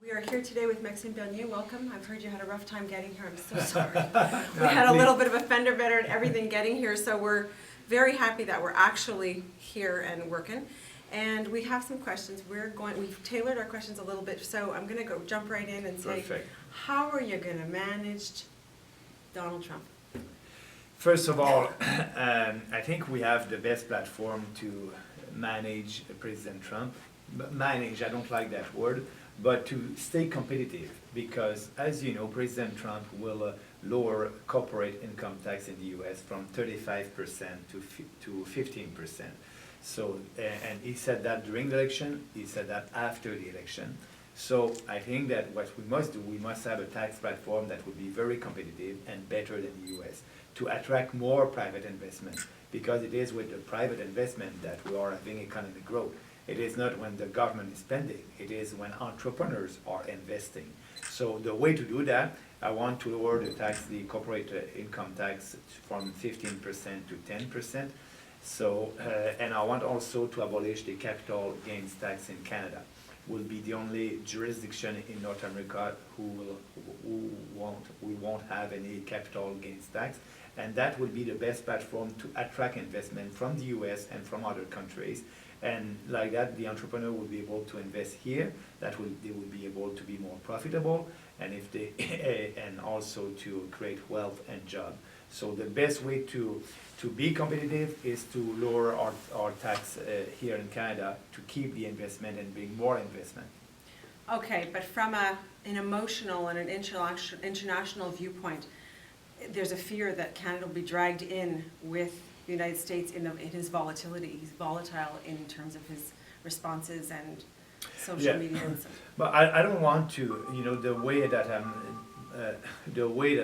We are here today with Maxime Bernier. Welcome. I've heard you had a rough time getting here. I'm so sorry. We had a little bit of a fender bender and everything getting here, so we're very happy that we're actually here and working. And we have some questions. We've tailored our questions a little bit, so I'm going to jump right in and say, Perfect. How are you going to manage Donald Trump? First of all, I think we have the best platform to manage President Trump. Manage, I don't like that word, but to stay competitive, because as you know, President Trump will lower corporate income tax in the US from 35% to 15%. So, and he said that during the election, he said that after the election. So I think that what we must do, we must have a tax platform that would be very competitive and better than the US to attract more private investment, because it is with the private investment that we are having economic growth. It is not when the government is spending, it is when entrepreneurs are investing. So the way to do that, I want to lower the corporate income tax from 15% to 10%. So, and I want also to abolish the capital gains tax in Canada. We'll be the only jurisdiction in North America we won't have any capital gains tax. And that will be the best platform to attract investment from the US and from other countries. And like that, the entrepreneur will be able to invest here. They will be able to be more profitable, and and also to create wealth and job. So the best way to be competitive is to lower our tax here in Canada to keep the investment and bring more investment. Okay, but from an emotional and an international viewpoint, there's a fear that Canada will be dragged in with the United States in his volatility. He's volatile in terms of his responses and social media and stuff. But I don't want to, the way that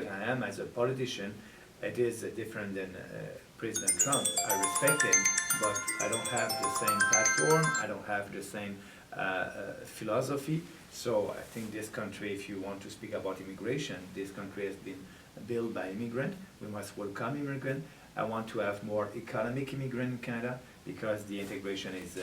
I am as a politician, it is different than President Trump. I respect him, but I don't have the same platform. I don't have the same philosophy. So I think this country, if you want to speak about immigration, this country has been built by immigrants. We must welcome immigrants. I want to have more economic immigrant in Canada because the integration is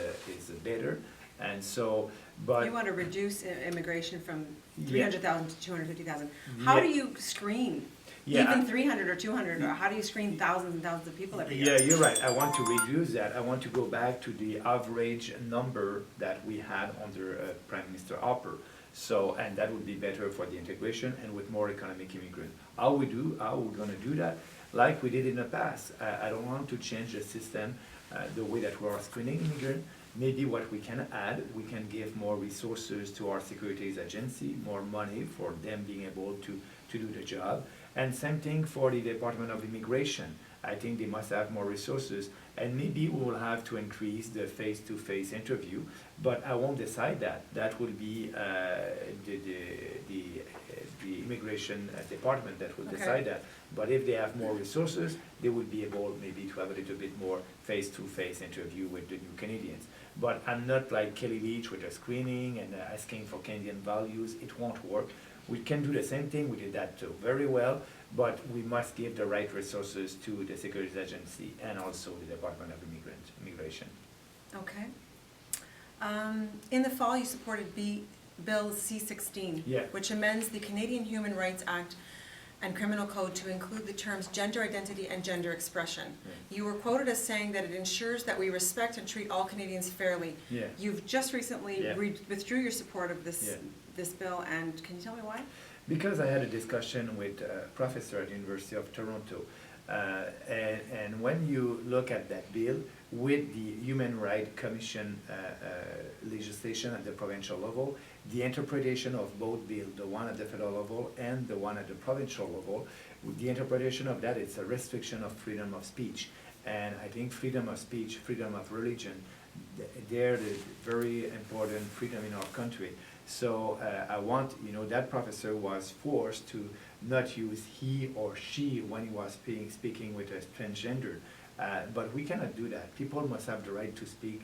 better. And so, but you want to reduce immigration from 300,000 to 250,000. How do you screen? Even 300 or 200, or how do you screen thousands and thousands of people every year? Yeah, you're right. I want to reduce that. I want to go back to the average number that we had under Prime Minister Harper. So, and that would be better for the integration and with more economic immigrants. How we're going to do that? Like we did in the past. I don't want to change the system, the way that we are screening immigrants. Maybe what we can add, we can give more resources to our securities agency, more money for them being able to do the job. And same thing for the Department of Immigration. I think they must have more resources, and maybe we will have to increase the face-to-face interview, but I won't decide that. That will be the Immigration Department that will decide that. But if they have more resources, they would be able maybe to have a little bit more face-to-face interview with the new Canadians. But I'm not like Kelly Leach with a screening and asking for Canadian values. It won't work. We can do the same thing. We did that too very well, but we must give the right resources to the Securities Agency and also the Department of Immigration. Okay. In the fall, you supported Bill C-16, which amends the Canadian Human Rights Act and Criminal Code to include the terms gender identity and gender expression. You were quoted as saying that it ensures that we respect and treat all Canadians fairly. You've just recently withdrew your support of this bill, and can you tell me why? Because I had a discussion with a professor at the University of Toronto, and when you look at that bill with the Human Rights Commission legislation at the provincial level, the interpretation of both bills, the one at the federal level and the one at the provincial level, with the interpretation of that, it's a restriction of freedom of speech. And I think freedom of speech, freedom of religion, they're the very important freedom in our country. So I want, that professor was forced to not use he or she when he was speaking with a transgender. But we cannot do that. People must have the right to speak,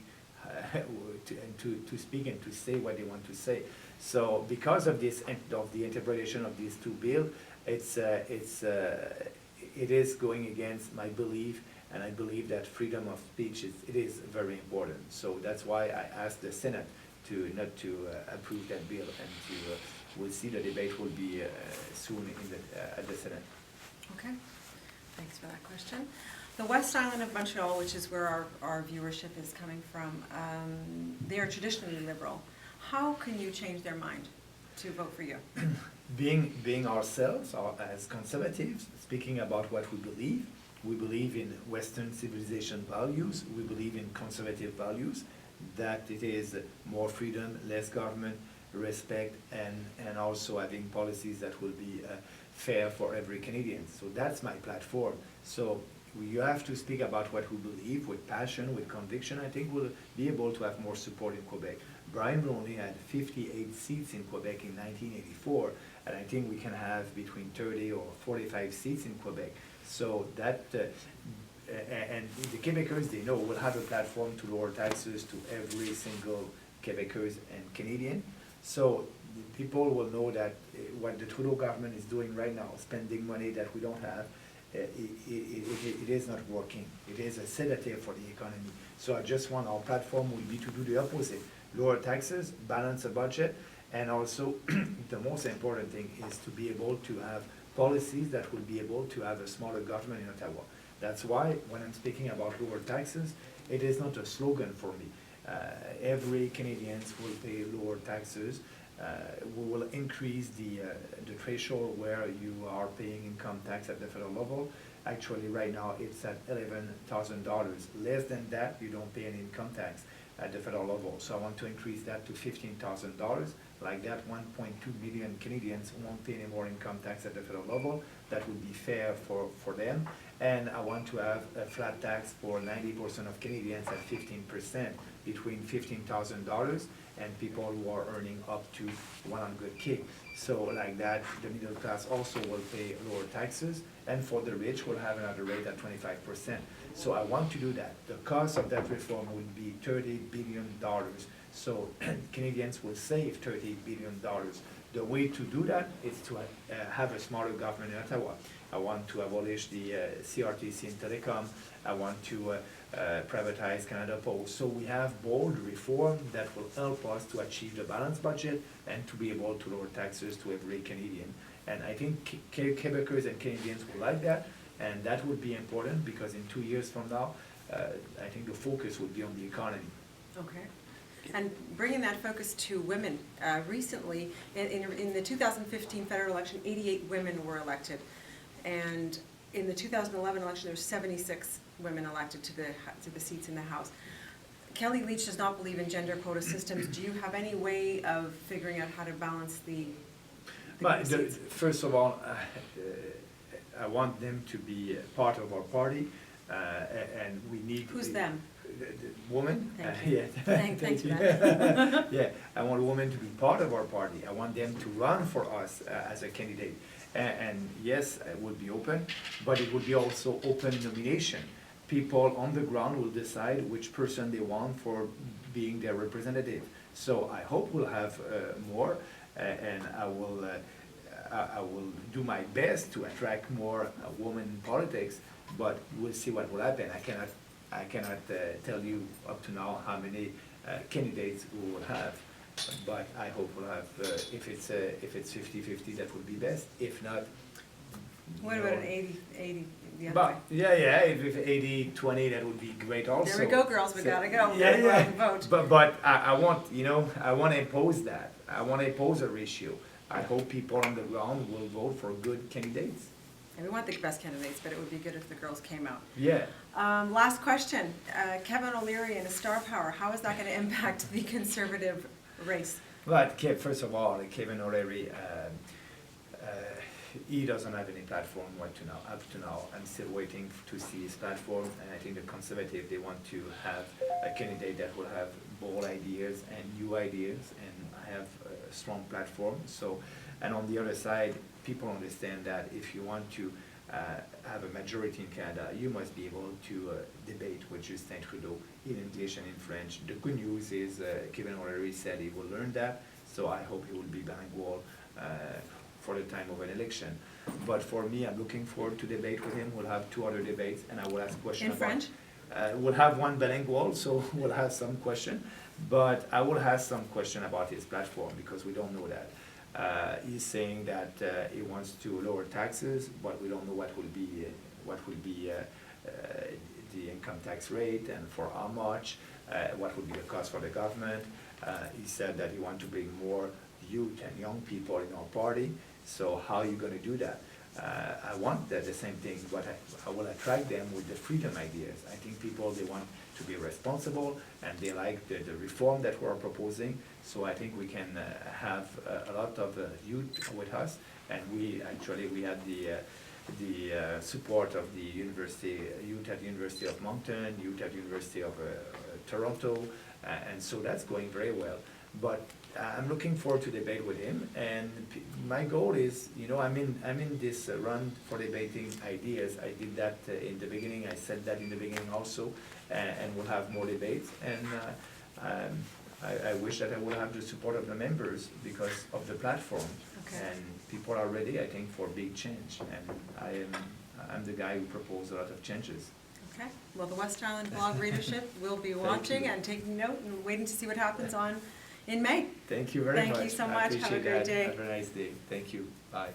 to speak and to say what they want to say. So because of this, of the interpretation of these two bills, it is going against my belief, and I believe that freedom of speech it is very important. So that's why I asked the Senate not to approve that bill, and we'll see the debate will be soon at the Senate. Okay, thanks for that question. The West Island of Montreal, which is where our viewership is coming from, they are traditionally Liberal. How can you change their mind to vote for you? Being ourselves as conservatives, speaking about what we believe in Western civilization values, we believe in conservative values, that it is more freedom, less government, respect, and also having policies that will be fair for every Canadian. So that's my platform. So you have to speak about what we believe with passion, with conviction. I think we'll be able to have more support in Quebec. Brian Mulroney had 58 seats in Quebec in 1984, and I think we can have between 30 or 45 seats in Quebec. So that, and the Quebecers, they know we'll have a platform to lower taxes to every single Quebecers and Canadian. So people will know that what the Trudeau government is doing right now, spending money that we don't have, it is not working. It is a sedative for the economy. So I just want our platform will be to do the opposite. Lower taxes, balance a budget, and also the most important thing is to be able to have policies that will be able to have a smaller government in Ottawa. That's why when I'm speaking about lower taxes, it is not a slogan for me. Every Canadians will pay lower taxes. We will increase the threshold where you are paying income tax at the federal level. Actually, right now, it's at $11,000. Less than that, you don't pay any income tax at the federal level. So I want to increase that to $15,000. Like that, 1.2 million Canadians won't pay any more income tax at the federal level. That would be fair for them. And I want to have a flat tax for 90% of Canadians at 15%, between $15,000 and people who are earning up to 100K. So like that, the middle class also will pay lower taxes, and for the rich, we'll have another rate at 25%. So I want to do that. The cost of that reform would be $30 billion. So Canadians will save $30 billion. The way to do that is to have a smaller government in Ottawa. I want to abolish the CRTC in telecom. I want to privatize Canada Post. So we have bold reform that will help us to achieve the balanced budget and to be able to lower taxes to every Canadian. And I think Quebecers and Canadians will like that, and that would be important because in 2 years from now, I think the focus would be on the economy. Okay. And bringing that focus to women, recently, in the 2015 federal election, 88 women were elected. And in the 2011 election, there were 76 women elected to the seats in the House. Kelly Leach does not believe in gender quota systems. Do you have any way of figuring out how to balance the seats? First of all, I want them to be part of our party, and we need... Who's them? The woman? Thank you. Yeah. Thanks for that. Yeah, I want women to be part of our party. I want them to run for us as a candidate. And yes, it would be open, but it would be also open nomination. People on the ground will decide which person they want for being their representative. So I hope we'll have more, and I will do my best to attract more women in politics, but we'll see what will happen. I cannot tell you up to now how many candidates we will have, but I hope we'll have, if it's 50-50, that would be best. If not, what about an 80 the other but, way? yeah, if 80-20, that would be great also. There we go, girls, we gotta go. Yeah. Vote. But I want, I want to impose that. I want to impose a ratio. I hope people on the ground will vote for good candidates. And we want the best candidates, but it would be good if the girls came out. Yeah. Last question. Kevin O'Leary and a star power, how is that going to impact the Conservative race? But first of all, Kevin O'Leary, he doesn't have any platform up to now. I'm still waiting to see his platform, and I think the Conservative, they want to have a candidate that will have bold ideas and new ideas, and have a strong platform. So, and on the other side, people understand that if you want to have a majority in Canada, you must be able to debate with Justin Trudeau in English and in French. The good news is Kevin O'Leary said he will learn that, so I hope he will be bilingual for the time of an election. But for me, I'm looking forward to debate with him. We'll have 2 other debates, and I will ask questions in French? We'll have one bilingual, so we'll have some question. But I will ask some question about his platform because we don't know that. He's saying that he wants to lower taxes, but we don't know what will be the income tax rate and for how much, what would be the cost for the government. He said that he wants to bring more youth and young people in our party. So how are you going to do that? I want the same thing, but I will attract them with the freedom ideas. I think people, they want to be responsible and they like the reform that we're proposing. So I think we can have a lot of youth with us. And we had the support of the university, youth at the University of Moncton, youth at the University of Toronto, and so that's going very well. But I'm looking forward to debate with him, and my goal is, I'm in this run for debating ideas. I did that in the beginning. I said that in the beginning also, and we'll have more debates. And I wish that I would have the support of the members because of the platform. Okay. And people are ready, I think, for big change. And I'm the guy who proposed a lot of changes. Okay, well, the West Island blog readership will be watching and taking note and waiting to see what happens in May. Thank you very much. Thank you so much. Have a great day. Have a nice day. Thank you. Bye.